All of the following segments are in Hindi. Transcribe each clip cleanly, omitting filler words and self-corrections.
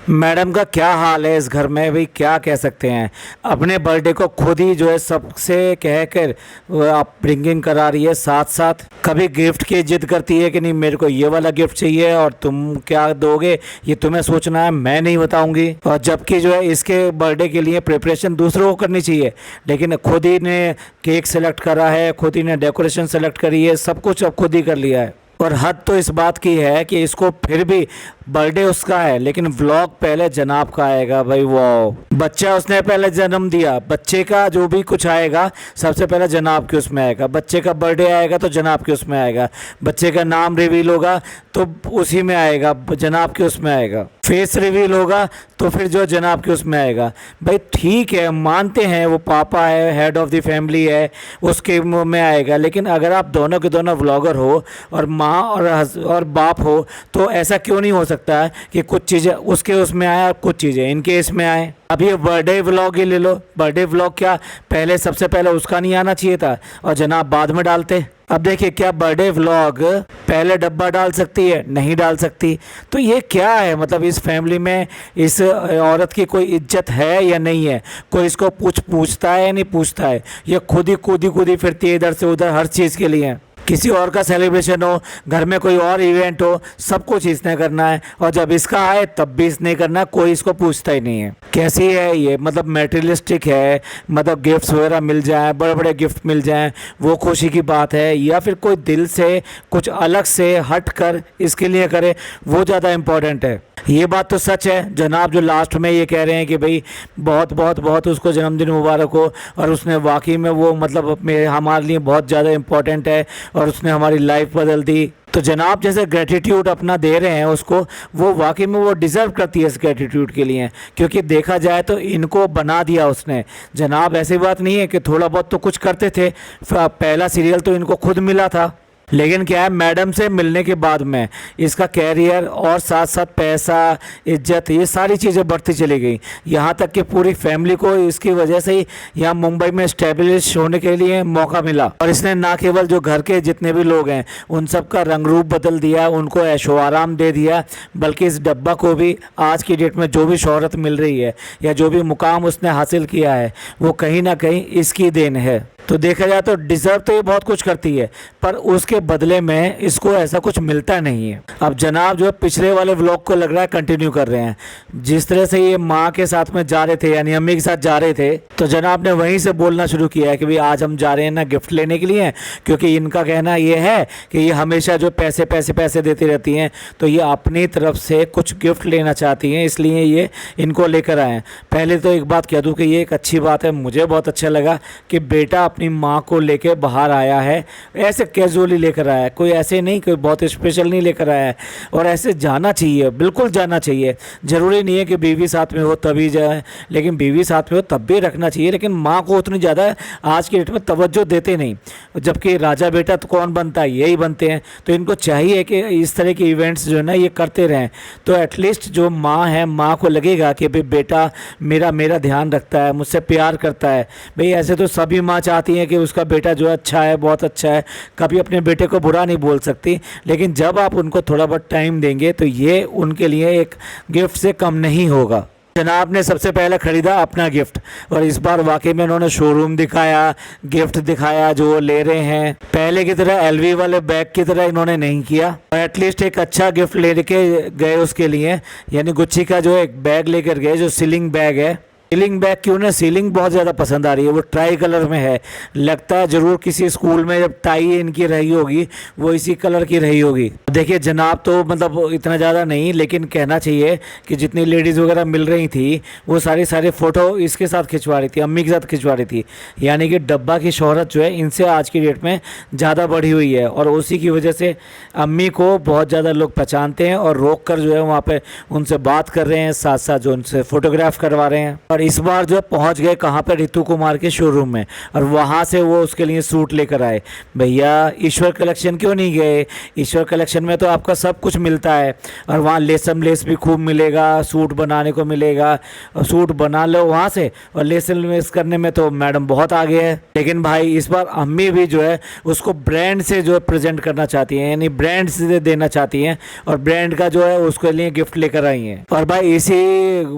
मैडम का क्या हाल है इस घर में भाई, क्या कह सकते हैं। अपने बर्थडे को खुद ही जो है सबसे कह कर वो आप ब्रिंगिंग करा रही है, साथ साथ कभी गिफ्ट की जिद करती है कि नहीं मेरे को ये वाला गिफ्ट चाहिए और तुम क्या दोगे ये तुम्हें सोचना है, मैं नहीं बताऊंगी। और जबकि जो है इसके बर्थडे के लिए प्रिपरेशन दूसरों को करनी चाहिए, लेकिन खुद ही ने केक सेलेक्ट करा है, खुद ही ने डेकोरेशन सेलेक्ट करी है, सब कुछ अब खुद ही कर लिया है। और हद तो इस बात की है कि इसको फिर भी बर्थडे उसका है लेकिन व्लॉग पहले जनाब का आएगा भाई। वो बच्चा उसने पहले जन्म दिया, बच्चे का जो भी कुछ आएगा सबसे पहले जनाब के उसमें आएगा। बच्चे का बर्थडे आएगा तो जनाब के उसमें आएगा, बच्चे का नाम रिवील होगा तो उसी में आएगा, जनाब के उसमें आएगा। फेस रिवील होगा तो फिर जो जनाब के उसमें आएगा। भाई ठीक है, मानते हैं वो पापा है, हेड ऑफ़ द फैमिली है, उसके में आएगा। लेकिन अगर आप दोनों के दोनों व्लॉगर हो और माँ और बाप हो तो ऐसा क्यों नहीं हो सकता है कि कुछ चीज़ें उसके उसमें आए और कुछ चीज़ें इनके इसमें आए। अब ये बर्थडे व्लॉग ही ले लो, बर्थडे व्लॉग क्या पहले सबसे पहले उसका नहीं आना चाहिए था और जनाब बाद में डालते। अब देखिए, क्या बर्थडे व्लॉग पहले डब्बा डाल सकती है? नहीं डाल सकती। तो ये क्या है, मतलब इस फैमिली में इस औरत की कोई इज्जत है या नहीं है? कोई इसको पूछता है या नहीं पूछता है? ये खुद ही कूदी फिरती है इधर से उधर हर चीज़ के लिए। किसी और का सेलिब्रेशन हो, घर में कोई और इवेंट हो, सब कुछ इसने करना है और जब इसका आए तब भी इसने करना है, कोई इसको पूछता ही नहीं है। कैसी है ये, मतलब मेटेरियलिस्टिक है, मतलब गिफ्ट्स वगैरह मिल जाए, बड़े बड़े गिफ्ट मिल जाएं वो खुशी की बात है, या फिर कोई दिल से कुछ अलग से हट कर इसके लिए करे वो ज़्यादा इम्पोर्टेंट है। ये बात तो सच है, जनाब जो लास्ट में ये कह रहे हैं कि भाई बहुत बहुत बहुत उसको जन्मदिन मुबारक हो, और उसने वाकई में वो मतलब हमारे लिए बहुत ज़्यादा इम्पोर्टेंट है और उसने हमारी लाइफ बदल दी। तो जनाब जैसे ग्रेटिट्यूड अपना दे रहे हैं उसको, वो वाकई में वो डिज़र्व करती है इस ग्रेटिट्यूड के लिए, क्योंकि देखा जाए तो इनको बना दिया उसने। जनाब ऐसी बात नहीं है कि थोड़ा बहुत तो कुछ करते थे, पहला सीरियल तो इनको खुद मिला था, लेकिन क्या है मैडम से मिलने के बाद में इसका कैरियर और साथ साथ पैसा, इज्जत, ये सारी चीज़ें बढ़ती चली गई। यहाँ तक कि पूरी फैमिली को इसकी वजह से ही यहाँ मुंबई में स्टेब्लिश होने के लिए मौका मिला। और इसने ना केवल जो घर के जितने भी लोग हैं उन सब का रंग रूप बदल दिया, उनको ऐशो आराम दे दिया, बल्कि इस डब्बा को भी आज की डेट में जो भी शोहरत मिल रही है या जो भी मुकाम उसने हासिल किया है वो कहीं ना कहीं इसकी देन है। तो देखा जाए तो डिज़र्व तो ये बहुत कुछ करती है, पर उसके बदले में इसको ऐसा कुछ मिलता नहीं है। अब जनाब जो है पिछले वाले व्लॉग को लग रहा है कंटिन्यू कर रहे हैं। जिस तरह से ये माँ के साथ में जा रहे थे यानी अम्मी के साथ जा रहे थे, तो जनाब ने वहीं से बोलना शुरू किया है कि भाई आज हम जा रहे हैं ना गिफ्ट लेने के लिए, क्योंकि इनका कहना ये है कि ये हमेशा जो पैसे पैसे पैसे देती रहती हैं, तो ये अपनी तरफ से कुछ गिफ्ट लेना चाहती हैं, इसलिए ये इनको लेकर आए हैं। पहले तो एक बात कह दूँ कि ये एक अच्छी बात है, मुझे बहुत अच्छा लगा कि बेटा अपनी माँ को लेके बाहर आया है, ऐसे कैजुअली लेकर आया है, कोई ऐसे नहीं, कोई बहुत स्पेशल नहीं लेकर आया है। और ऐसे जाना चाहिए, बिल्कुल जाना चाहिए। ज़रूरी नहीं है कि बीवी साथ में हो तभी जाए, लेकिन बीवी साथ में हो तब भी रखना चाहिए, लेकिन माँ को उतनी ज़्यादा आज की डेट में तवज्जो देते नहीं। जबकि राजा बेटा तो कौन बनता है, यही बनते हैं। तो इनको चाहिए कि इस तरह के इवेंट्स जो है ना ये करते रहें, तो एटलीस्ट जो माँ है, माँ को लगेगा कि भाई बेटा मेरा ध्यान रखता है, मुझसे प्यार करता है। भाई ऐसे तो सभी माँ चाहती हैं कि उसका बेटा जो अच्छा है, बहुत अच्छा है, कभी अपने बेटे को बुरा नहीं बोल सकती, लेकिन जब आप उनको थोड़ा बहुत टाइम देंगे तो ये उनके लिए एक गिफ्ट से कम नहीं होगा। जनाब ने सबसे पहले ख़रीदा अपना गिफ्ट, और इस बार वाकई में उन्होंने शोरूम दिखाया, गिफ्ट दिखाया जो वो ले रहे हैं। पहले की तरह एलवी वाले बैग की तरह इन्होंने नहीं किया, और एटलीस्ट एक अच्छा गिफ्ट लेके गए उसके लिए, यानी गुच्ची का जो एक बैग लेकर गए जो सीलिंग बैग है। सीलिंग बैग की उन्हें सीलिंग बहुत ज़्यादा पसंद आ रही है, वो ट्राई कलर में है। लगता है ज़रूर किसी स्कूल में जब टाई इनकी रही होगी वो इसी कलर की रही होगी। देखिए जनाब तो मतलब इतना ज़्यादा नहीं, लेकिन कहना चाहिए कि जितनी लेडीज़ वगैरह मिल रही थी वो सारी फ़ोटो इसके साथ खिंचवा रही थी, अम्मी के साथ खिंचवा रही थी। यानी कि डब्बा की शोहरत जो है इनसे आज की डेट में ज़्यादा बढ़ी हुई है, और उसी की वजह से अम्मी को बहुत ज़्यादा लोग पहचानते हैं और रोक कर जो है वहाँ पर उनसे बात कर रहे हैं, साथ साथ जो उनसे फ़ोटोग्राफ करवा रहे हैं। और इस बार जो पहुंच गए कहाँ पे, रितु कुमार के शोरूम में, और वहाँ से वो उसके लिए सूट लेकर आए। भैया ईश्वर कलेक्शन क्यों नहीं गए? ईश्वर कलेक्शन में तो आपका सब कुछ मिलता है, और वहाँ लेसम लेस भी खूब मिलेगा, सूट बनाने को मिलेगा, और सूट बना लो वहाँ से, और लेसम लेस करने में तो मैडम बहुत आगे है। लेकिन भाई इस बार अम्मी भी जो है उसको ब्रांड से जो है प्रेजेंट करना चाहती हैं, यानी ब्रांड से देना चाहती हैं, और ब्रांड का जो है उसके लिए गिफ्ट लेकर आई हैं। और भाई इसी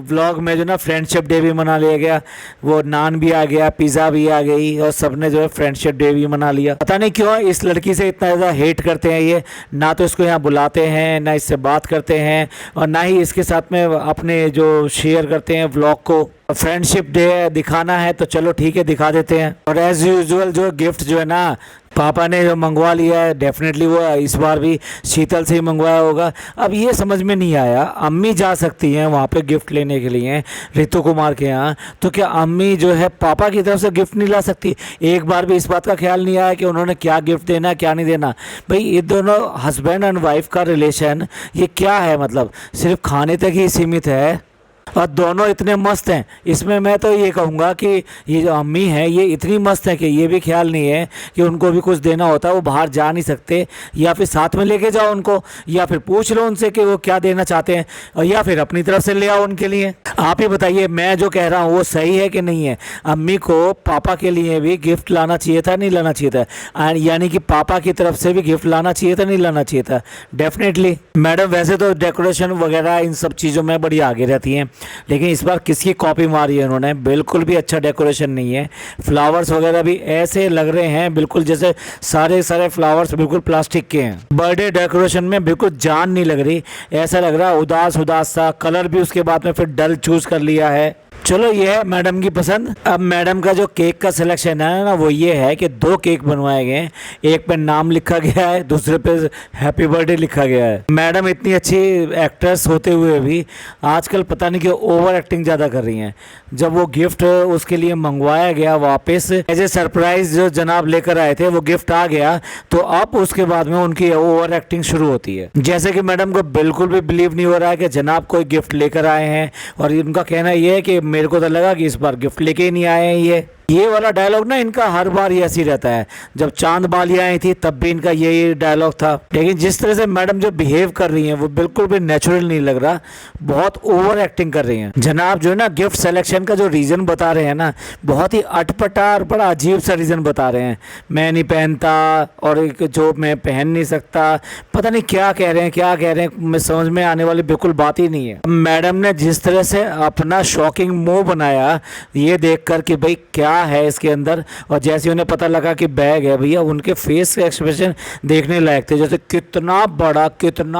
व्लॉग में जो ना फ्रेंडशिप डे भी मना लिया गया, वो नान भी आ गया, पिज़्ज़ा भी आ गई, और सबने जो है फ्रेंडशिप डे भी मना लिया। पता नहीं क्यों इस लड़की से इतना ज़्यादा हेट करते हैं ये, ना तो इसको यहाँ बुलाते हैं, ना इससे बात करते हैं, और ना ही इसके साथ में अपने जो शेयर करते हैं व्लॉग को। फ्रेंडशिप डे दिखाना है तो चलो ठीक है, दिखा देते हैं। और एज यूजुअल जो गिफ्ट जो है ना पापा ने जो मंगवा लिया है, डेफिनेटली वो इस बार भी शीतल से ही मंगवाया होगा। अब ये समझ में नहीं आया, अम्मी जा सकती हैं वहाँ पे गिफ्ट लेने के लिए रितु कुमार के यहाँ, तो क्या अम्मी जो है पापा की तरफ से गिफ्ट नहीं ला सकती? एक बार भी इस बात का ख्याल नहीं आया कि उन्होंने क्या गिफ्ट देना, क्या नहीं देना। भाई ये दोनों हस्बैंड एंड वाइफ का रिलेशन ये क्या है? मतलब सिर्फ खाने तक ही सीमित है, और दोनों इतने मस्त हैं। इसमें मैं तो ये कहूँगा कि ये जो अम्मी हैं ये इतनी मस्त है कि ये भी ख्याल नहीं है कि उनको भी कुछ देना होता है, वो बाहर जा नहीं सकते, या फिर साथ में लेके जाओ उनको, या फिर पूछ लो उनसे कि वो क्या देना चाहते हैं, और या फिर अपनी तरफ से ले आओ उनके लिए। आप ही बताइए, मैं जो कह रहा हूँ वो सही है कि नहीं है? अम्मी को पापा के लिए भी गिफ्ट लाना चाहिए था, नहीं लाना चाहिए था? यानी कि पापा की तरफ से भी गिफ्ट लाना चाहिए था, नहीं लाना चाहिए था? डेफिनेटली मैडम वैसे तो डेकोरेशन वगैरह इन सब चीज़ों में बड़ी आगे रहती हैं, लेकिन इस बार किसकी कॉपी मारी है उन्होंने? बिल्कुल भी अच्छा डेकोरेशन नहीं है। फ्लावर्स वगैरह भी ऐसे लग रहे हैं बिल्कुल जैसे सारे फ्लावर्स बिल्कुल प्लास्टिक के हैं। बर्थडे डेकोरेशन में बिल्कुल जान नहीं लग रही, ऐसा लग रहा है उदास उदास सा। कलर भी उसके बाद में फिर डल चूज कर लिया है। चलो ये है मैडम की पसंद। अब मैडम का जो केक का सिलेक्शन है ना वो ये है कि 2 केक बनवाए गए हैं, एक पे नाम लिखा गया है, दूसरे पे हैप्पी बर्थडे लिखा गया है। मैडम इतनी अच्छी एक्ट्रेस होते हुए भी आजकल पता नहीं क्यों ओवर एक्टिंग ज़्यादा कर रही हैं। जब वो गिफ्ट उसके लिए मंगवाया गया वापस एज ए सरप्राइज जो जनाब लेकर आए थे, वो गिफ्ट आ गया, तो अब उसके बाद में उनकी ओवर एक्टिंग शुरू होती है। जैसे कि मैडम को बिल्कुल भी बिलीव नहीं हो रहा है कि जनाब कोई गिफ्ट लेकर आए हैं, और उनका कहना ये है कि मेरे को तो लगा कि इस बार गिफ्ट लेके ही नहीं आए हैं। ये वाला डायलॉग ना इनका हर बार ही ऐसी रहता है। जब चांद बालियाँ आई थी तब भी इनका यही डायलॉग था, लेकिन जिस तरह से मैडम जो बिहेव कर रही हैं वो बिल्कुल भी नेचुरल नहीं लग रहा, बहुत ओवर एक्टिंग कर रही हैं। जनाब जो है ना गिफ्ट सिलेक्शन का जो रीज़न बता रहे हैं ना, बहुत ही अटपटा और बड़ा अजीब सा रीज़न बता रहे हैं। मैं नहीं पहनता, और एक जो मैं पहन नहीं सकता, पता नहीं क्या कह रहे हैं, क्या कह रहे हैं, मैं समझ में आने वाली बिल्कुल बात ही नहीं है। मैडम ने जिस तरह से अपना शॉकिंग मुंह बनाया ये देख कर कि भाई क्या है इसके अंदर, और जैसे उन्हें पता लगा कि बैग है, भैया उनके फेस के एक्सप्रेशन देखने लायक थे, जैसे कितना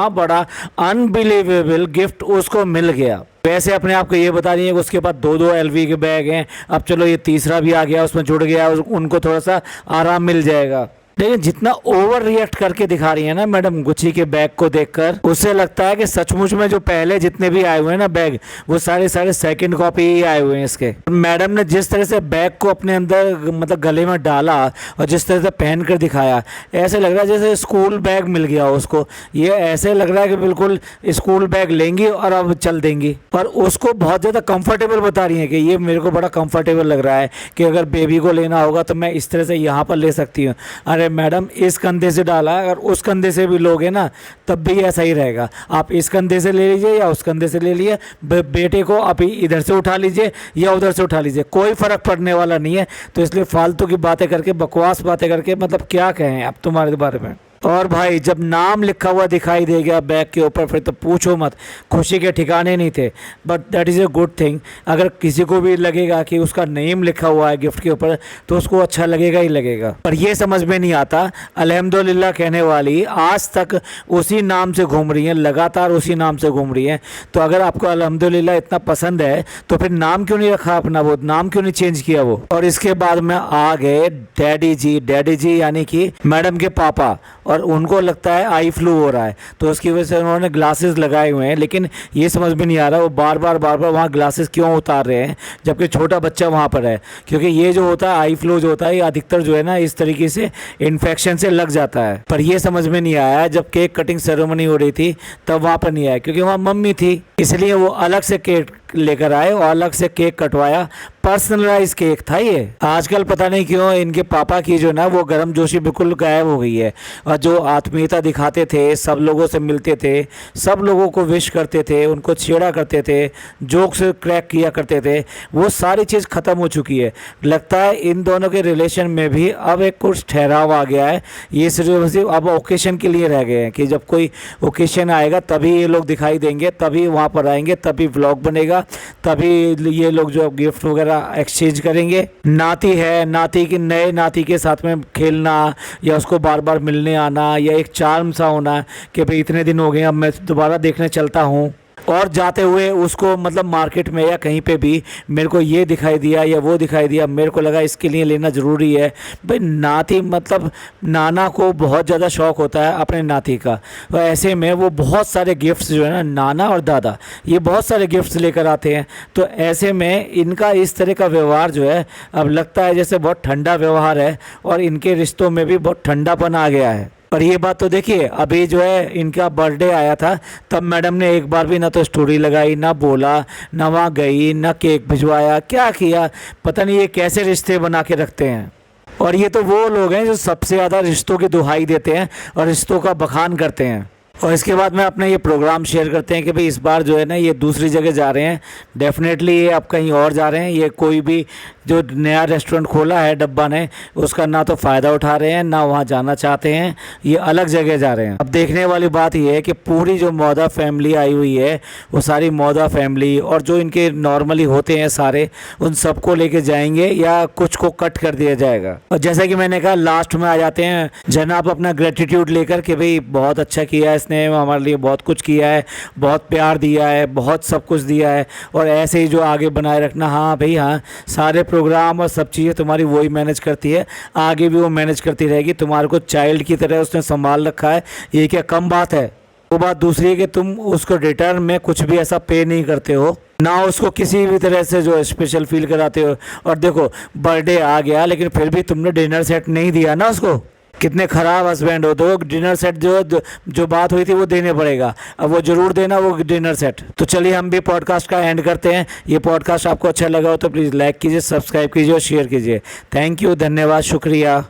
बड़ा अनबिलीवेबल गिफ्ट उसको मिल गया। वैसे अपने आप को ये बता रही है कि उसके पास 2 LV के बैग हैं, अब चलो ये तीसरा भी आ गया, उसमें जुड़ गया, उनको थोड़ा सा आराम मिल जाएगा। लेकिन जितना ओवर रिएक्ट करके दिखा रही है ना मैडम गुच्ची के बैग को देखकर, उससे लगता है कि सचमुच में जो पहले जितने भी आए हुए हैं ना बैग, वो सारे सेकंड कॉपी ही आए हुए हैं इसके। मैडम ने जिस तरह से बैग को अपने अंदर मतलब गले में डाला और जिस तरह से पहन कर दिखाया, ऐसे लग रहा है जैसे स्कूल बैग मिल गया हो उसको। ये ऐसे लग रहा है कि बिल्कुल स्कूल बैग लेंगी और अब चल देंगी, पर उसको बहुत ज़्यादा कंफर्टेबल बता रही है कि ये मेरे को बड़ा कंफर्टेबल लग रहा है कि अगर बेबी को लेना होगा तो मैं इस तरह से यहाँ पर ले सकती हूँ। अरे मैडम इस कंधे से डाला, अगर उस कंधे से भी लोगे ना तब भी ऐसा ही रहेगा। आप इस कंधे से ले लीजिए या उस कंधे से ले लिए, बेटे को आप इधर से उठा लीजिए या उधर से उठा लीजिए, कोई फर्क पड़ने वाला नहीं है। तो इसलिए फालतू की बातें करके, बकवास बातें करके, मतलब क्या कहें अब तुम्हारे बारे में। और भाई जब नाम लिखा हुआ दिखाई दे गया बैग के ऊपर, फिर तो पूछो मत, खुशी के ठिकाने नहीं थे। But that is a good thing. अगर किसी को भी लगेगा कि उसका नेम लिखा हुआ है गिफ्ट के ऊपर तो उसको अच्छा लगेगा ही लगेगा। पर ये समझ में नहीं आता, अल्हम्दुलिल्लाह कहने वाली आज तक उसी नाम से घूम रही हैं, लगातार उसी नाम से घूम रही हैं। तो अगर आपको अल्हम्दुलिल्लाह इतना पसंद है तो फिर नाम क्यों नहीं रखा अपना, वो नाम क्यों नहीं चेंज किया वो। और इसके बाद में आ गए डैडी जी यानी कि मैडम के पापा, और उनको लगता है आई फ्लू हो रहा है, तो उसकी वजह से उन्होंने ग्लासेस लगाए हुए हैं। लेकिन ये समझ में नहीं आ रहा वो बार बार वहाँ ग्लासेस क्यों उतार रहे हैं जबकि छोटा बच्चा वहाँ पर है। क्योंकि ये जो होता है आई फ्लू जो होता है, ये अधिकतर जो है ना इस तरीके से इन्फेक्शन से लग जाता है। पर ये समझ में नहीं आया जब केक कटिंग सेरेमनी हो रही थी तब वहाँ पर नहीं आया, क्योंकि वहाँ मम्मी थी, इसलिए वो अलग से केक लेकर आए और अलग से केक कटवाया। पर्सनलाइज केक था ये। आजकल पता नहीं क्यों इनके पापा की जो ना वो गर्मजोशी बिल्कुल गायब हो गई है, और जो आत्मीयता दिखाते थे, सब लोगों से मिलते थे, सब लोगों को विश करते थे, उनको छेड़ा करते थे, जोक्स क्रैक किया करते थे, वो सारी चीज़ ख़त्म हो चुकी है। लगता है इन दोनों के रिलेशन में भी अब एक कुछ ठहराव आ गया है। ये सिर्फ अब ओकेशन के लिए रह गए हैं कि जब कोई ओकेशन आएगा तभी ये लोग दिखाई देंगे, तभी वहाँ पर आएंगे, तभी व्लॉग बनेगा, तभी ये लोग जो गिफ्ट वगैरह एक्सचेंज करेंगे। नाती है, नाती के नए नाती के साथ में खेलना या उसको बार बार मिलने आना या एक चार्म सा होना कि भाई इतने दिन हो गए अब मैं दोबारा देखने चलता हूँ, और जाते हुए उसको मतलब मार्केट में या कहीं पे भी मेरे को ये दिखाई दिया या वो दिखाई दिया, मेरे को लगा इसके लिए लेना ज़रूरी है। भाई नाती मतलब नाना को बहुत ज़्यादा शौक़ होता है अपने नाती का, तो ऐसे में वो बहुत सारे गिफ्ट्स जो है ना, नाना और दादा ये बहुत सारे गिफ्ट्स लेकर आते हैं। तो ऐसे में इनका इस तरह का व्यवहार जो है अब लगता है जैसे बहुत ठंडा व्यवहार है, और इनके रिश्तों में भी बहुत ठंडापन आ गया है। और ये बात तो देखिए, अभी जो है इनका बर्थडे आया था तब मैडम ने एक बार भी ना तो स्टोरी लगाई, ना बोला, ना वहाँ गई, ना केक भिजवाया, क्या किया पता नहीं। ये कैसे रिश्ते बना के रखते हैं। और ये तो वो लोग हैं जो सबसे ज़्यादा रिश्तों की दुहाई देते हैं और रिश्तों का बखान करते हैं। और इसके बाद में अपना ये प्रोग्राम शेयर करते हैं कि भाई इस बार जो है ना ये दूसरी जगह जा रहे हैं, डेफिनेटली ये अब कहीं और जा रहे हैं। ये कोई भी जो नया रेस्टोरेंट खोला है डब्बा ने, उसका ना तो फ़ायदा उठा रहे हैं, ना वहाँ जाना चाहते हैं, ये अलग जगह जा रहे हैं। अब देखने वाली बात ये है कि पूरी जो मौदा फैमिली आई हुई है, वो सारी मौदा फैमिली और जो इनके नॉर्मली होते हैं सारे, उन सबको लेके जाएंगे या कुछ को कट कर दिया जाएगा। और जैसा कि मैंने कहा लास्ट में आ जाते हैं जनाब अपना ग्रेटिट्यूड लेकर कि भाई बहुत अच्छा किया है इसने, हमारे लिए बहुत कुछ किया है, बहुत प्यार दिया है, बहुत सब कुछ दिया है, और ऐसे ही जो आगे बनाए रखना। हाँ भाई हाँ, सारे प्रोग्राम और सब चीज़ें तुम्हारी वही मैनेज करती है, आगे भी वो मैनेज करती रहेगी। तुम्हारे को चाइल्ड की तरह उसने संभाल रखा है, ये क्या कम बात है। वो बात दूसरी है कि तुम उसको रिटर्न में कुछ भी ऐसा पे नहीं करते हो, ना उसको किसी भी तरह से जो स्पेशल फील कराते हो। और देखो बर्थडे आ गया लेकिन फिर भी तुमने डिनर सेट नहीं दिया ना उसको। कितने ख़राब हस्बैंड हो। तो डिनर सेट जो बात हुई थी वो देने पड़ेगा, अब वो ज़रूर देना वो डिनर सेट। तो चलिए हम भी पॉडकास्ट का एंड करते हैं। ये पॉडकास्ट आपको अच्छा लगा हो तो प्लीज़ लाइक कीजिए, सब्सक्राइब कीजिए और शेयर कीजिए। थैंक यू, धन्यवाद, शुक्रिया।